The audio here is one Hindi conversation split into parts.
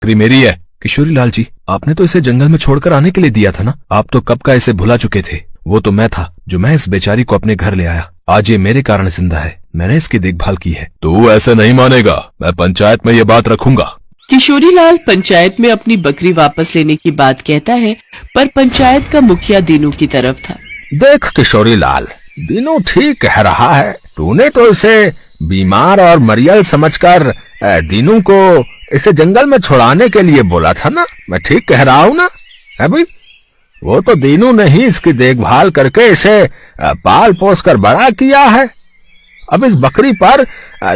बकरी मेरी है। किशोरी लाल जी, आपने तो इसे जंगल में छोड़कर आने के लिए दिया था ना। आप तो कब का इसे भुला चुके थे। वो तो मैं था जो मैं इस बेचारी को अपने घर ले आया। आज ये मेरे कारण जिंदा है। मैंने इसकी देखभाल की है। तू ऐसे नहीं मानेगा, मैं पंचायत में ये बात रखूंगा। किशोरी लाल पंचायत में अपनी बकरी वापस लेने की बात कहता है, पर पंचायत का मुखिया दीनू की तरफ था। देख किशोरी लाल, दीनू ठीक कह रहा है। तूने तो इसे बीमार और मरियल समझकर दीनू को इसे जंगल में छुड़ाने के लिए बोला था ना। मैं ठीक कह रहा हूँ ना? है भाई, वो तो दीनू ने ही इसकी देखभाल करके इसे पाल पोस कर बड़ा किया है। अब इस बकरी पर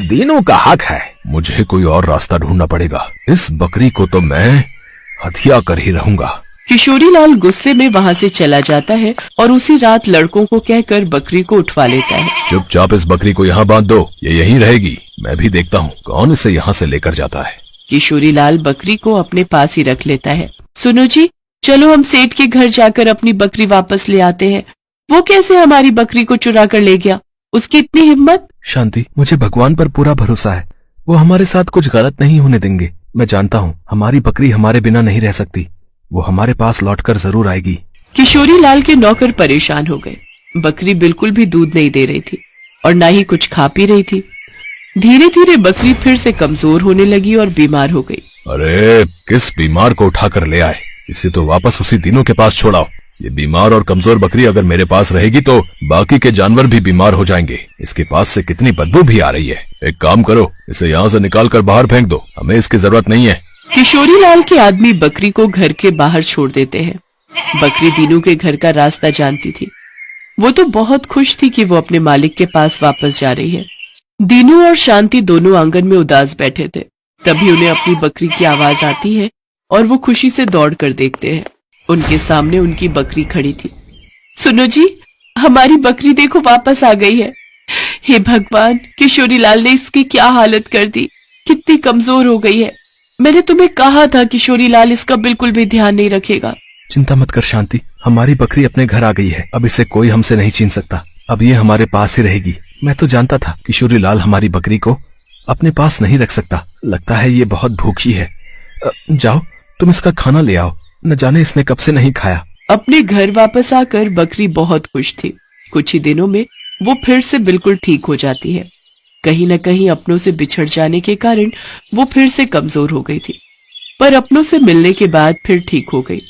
दीनू का हक है। मुझे कोई और रास्ता ढूंढना पड़ेगा। इस बकरी को तो मैं हत्या कर ही रहूंगा। किशोरी लाल गुस्से में वहाँ से चला जाता है और उसी रात लड़कों को कहकर बकरी को उठवा लेता है। चुपचाप इस बकरी को यहाँ बांध दो, ये यहीं रहेगी। मैं भी देखता हूँ कौन इसे यहाँ से लेकर जाता है। किशोरी लाल बकरी को अपने पास ही रख लेता है। सुनो जी, चलो हम सेठ के घर जाकर अपनी बकरी वापस ले आते हैं। वो कैसे हमारी बकरी को चुरा कर ले गया? उसकी इतनी हिम्मत। शांति, मुझे भगवान पर पूरा भरोसा है। वो हमारे साथ कुछ गलत नहीं होने देंगे। मैं जानता हूँ हमारी बकरी हमारे बिना नहीं रह सकती। वो हमारे पास लौटकर जरूर आएगी। किशोरी लाल के नौकर परेशान हो गए। बकरी बिल्कुल भी दूध नहीं दे रही थी और न ही कुछ खा पी रही थी। धीरे धीरे बकरी फिर से कमजोर होने लगी और बीमार हो गई। अरे, किस बीमार को उठाकर ले आए? इसे तो वापस उसी दिनों के पास छोड़ाओ। ये बीमार और कमजोर बकरी अगर मेरे पास रहेगी तो बाकी के जानवर भी बीमार हो जाएंगे। इसके पास से कितनी बदबू भी आ रही है। एक काम करो, इसे यहाँ से निकाल कर बाहर फेंक दो। हमें इसकी जरूरत नहीं है। किशोरी लाल के आदमी बकरी को घर के बाहर छोड़ देते हैं। बकरी दीनू के घर का रास्ता जानती थी। वो तो बहुत खुश थी कि वो अपने मालिक के पास वापस जा रही है। दीनू और शांति दोनों आंगन में उदास बैठे थे। तभी उन्हें अपनी बकरी की आवाज आती है और वो खुशी से दौड़ कर देखते हैं। उनके सामने उनकी बकरी खड़ी थी। सुनो जी, हमारी बकरी देखो वापस आ गई है। हे भगवान, किशोरी लाल ने इसकी क्या हालत कर दी। कितनी कमजोर हो गई है। मैंने तुम्हें कहा था किशोरी लाल इसका बिल्कुल भी ध्यान नहीं रखेगा। चिंता मत कर शांति, हमारी बकरी अपने घर आ गई है। अब इसे कोई हमसे नहीं छीन सकता। अब ये हमारे पास ही रहेगी। मैं तो जानता था किशोरी लाल हमारी बकरी को अपने पास नहीं रख सकता। लगता है ये बहुत भूखी है। जाओ, तुम इसका खाना ले आओ। न जाने इसने कब से नहीं खाया। अपने घर वापस आकर बकरी बहुत खुश थी। कुछ ही दिनों में वो फिर से बिल्कुल ठीक हो जाती है। कहीं न कहीं अपनों से बिछड़ जाने के कारण वो फिर से कमजोर हो गई थी, पर अपनों से मिलने के बाद फिर ठीक हो गई।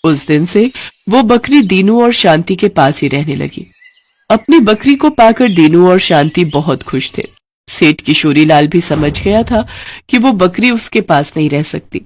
उस दिन से वो बकरी दीनू और शांति के पास ही रहने लगी। अपनी बकरी को पाकर दीनू और शांति बहुत खुश थे। सेठ किशोरी लाल भी समझ गया था कि वो बकरी उसके पास नहीं रह सकती।